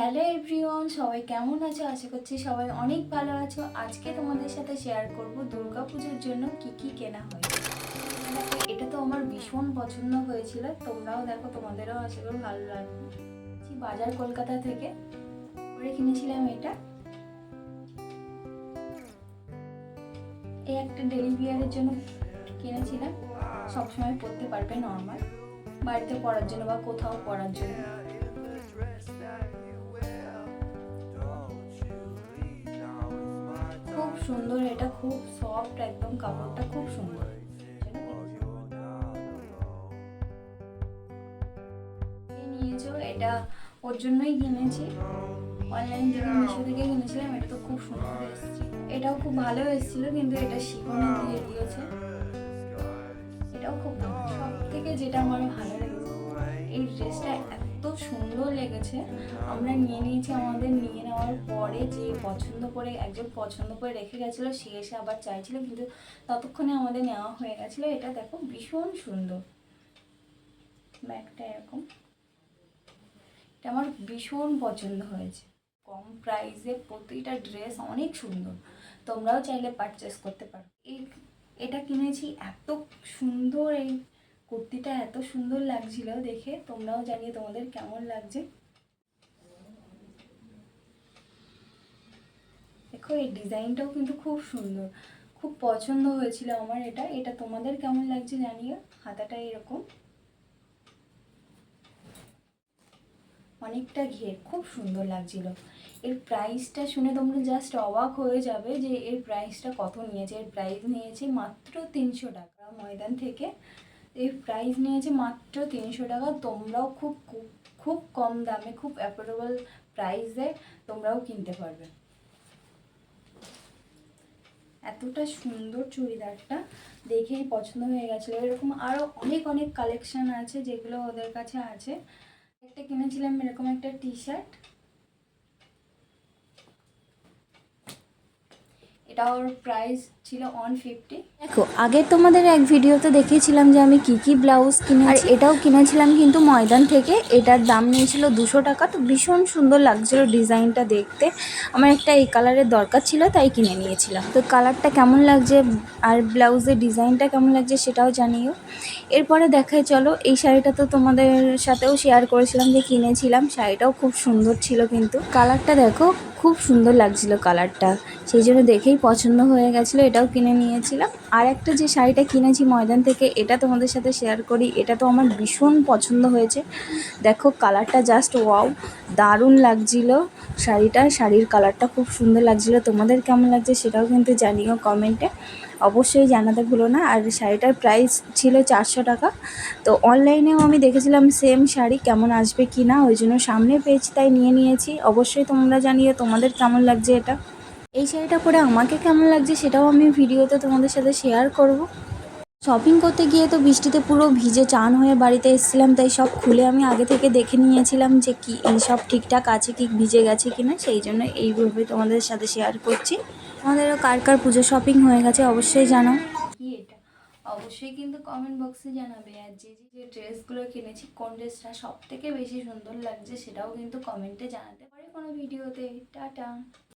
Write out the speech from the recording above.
Hello everyone, সবাই কেমন আছো? আশা করছি সবাই অনেক ভালো আছো। আজকে তোমাদের সাথে শেয়ার করব দুর্গাপুজোর জন্য কি কি কেনা হয়েছে। এটা তো আমার ভীষণ পছন্দ হয়েছিল, তোমরাও দেখো, তোমাদেরও আশা করি ভালো লাগবে। বাজার কলকাতা থেকে করে কিনেছিলাম এটা। এই একটা ডেলি বিয়ারের জন্য কিনেছিলাম, সবসময় পরতে পারবে, নর্মাল বাড়িতে পরার জন্য বা কোথাও পরার জন্য। খুব সুন্দর, এটা খুব সফট, একদম কাপড়টা খুব সুন্দর। নিয়েছো এটা ওর জন্যই কিনেছি, অনলাইন থেকে মিশো থেকে কিনেছিলাম। এটা তো খুব সুন্দর এসেছে, এটাও খুব ভালো এসেছিল, কিন্তু এটা শিফনে দিয়ে দিয়েছে। এটাও খুব ভালো। সব থেকে যেটা আমার ভালো লেগেছে, এই ড্রেসটা এত সুন্দর লেগেছে। আমরা নিয়ে নিয়েছি, আমাদের নিয়ে নেওয়ার পরে যে পছন্দ করে, একজন পছন্দ করে রেখে গেছিলো, সে এসে আবার চাইছিল, কিন্তু ততক্ষণে আমাদের নেওয়া হয়ে গেছিলো। এটা দেখো ভীষণ সুন্দর, ব্যাগটা এরকম। এটা আমার ভীষণ পছন্দ হয়েছে। কম প্রাইসে প্রতিটা ড্রেস অনেক সুন্দর, তোমরাও চাইলে পারচেস করতে পারো। এটা কিনেছি, এত সুন্দর, এই কুর্তিটা এত সুন্দর লাগছিল দেখে। তোমরাও জানিয়ে তোমাদের কেমন লাগছে। দেখো এই ডিজাইনটাও কিন্তু খুব সুন্দর, খুব পছন্দ হয়েছিল আমার এটা। এটা তোমাদের কেমন লাগছে জানিও। হাতাটা এরকম অনেকটা ঘের, খুব সুন্দর লাগছিল। এর প্রাইসটা শুনে তোমরা জাস্ট অবাক হয়ে যাবে যে এর প্রাইসটা কত নিয়েছে। এর প্রাইস নিয়েছে মাত্র 300 টাকা। ময়দান থেকে এর প্রাইস নিয়েছে মাত্র 300 টাকা। তোমরাও খুব খুব খুব কম দামে, খুব অ্যাফোর্ডেবল প্রাইসে তোমরাও কিনতে পারবে। এতটা সুন্দর চুড়িদারটা দেখেই পছন্দ হয়ে গেছিলো। এরকম আরও অনেক অনেক কালেকশান আছে যেগুলো ওদের কাছে আছে। একটা কিনেছিলাম এরকম একটা টি শার্ট, এটা ওর প্রাইস ছিল 150। দেখো, আগে তোমাদের এক ভিডিওতে দেখিয়েছিলাম যে আমি কি কি ব্লাউজ কিনেছি, আর এটাও কিনেছিলাম কিন্তু ময়দান থেকে। এটার দাম নিয়েছিল 200 টাকা। তো ভীষণ সুন্দর লাগছিল ডিজাইনটা দেখতে। আমার একটা এই কালারের দরকার ছিল, তাই কিনে নিয়েছিলাম। তো কালারটা কেমন লাগছে আর ব্লাউজের ডিজাইনটা কেমন লাগছে সেটাও জানিও। এরপরে দেখাই চলো, এই শাড়িটা তো তোমাদের সাথেও শেয়ার করেছিলাম যে কিনেছিলাম। শাড়িটাও খুব সুন্দর ছিল, কিন্তু কালারটা দেখো খুব সুন্দর লাগছিল কালারটা, সেই জন্য দেখেই পছন্দ হয়ে গেছিলো, এটাও কিনে নিয়েছিলাম। আর একটা যে শাড়িটা কিনেছি ময়দান থেকে, এটা তোমাদের সাথে শেয়ার করি। এটা তো আমার ভীষণ পছন্দ হয়েছে। দেখো কালারটা জাস্ট ওয়াও, দারুণ লাগছিল শাড়িটা। শাড়ির কালারটা খুব সুন্দর লাগছিল। তোমাদের কেমন লাগছে সেটাও কিন্তু জানিও কমেন্টে, অবশ্যই জানাতে ভুলো না। আর শাড়িটার প্রাইস ছিল 400 টাকা। তো অনলাইনেও আমি দেখেছিলাম সেম শাড়ি কেমন আসবে কি না, ওই জন্য সামনে পেয়েছি তাই নিয়ে নিয়েছি। অবশ্যই তোমরা জানিও তোমাদের কেমন লাগছে এটা। এই শাড়িটা পরে আমাকে কেমন লাগছে সেটাও আমি ভিডিওতে তোমাদের সাথে শেয়ার করব। শপিং করতে গিয়ে তো বৃষ্টিতে পুরো ভিজে চান হয়ে বাড়িতে এসেছিলাম, তাই সব খুলে আমি আগে থেকে দেখে নিয়েছিলাম যে কি সব ঠিকঠাক আছে, কি ভিজে গেছে কিনা। সেই জন্য এইভাবে তোমাদের সাথে শেয়ার করছি। আমাদেরও কার কার পুজো শপিং হয়ে গেছে অবশ্যই জানাও। কি এটা অবশ্যই কিন্তু কমেন্ট বক্সে জানাবে। আর যে যে ড্রেসগুলো কিনেছি, কোন ড্রেসটা সব থেকে বেশি সুন্দর লাগছে সেটাও কিন্তু কমেন্টে জানাতে পারে কোনো ভিডিওতে। টাটা।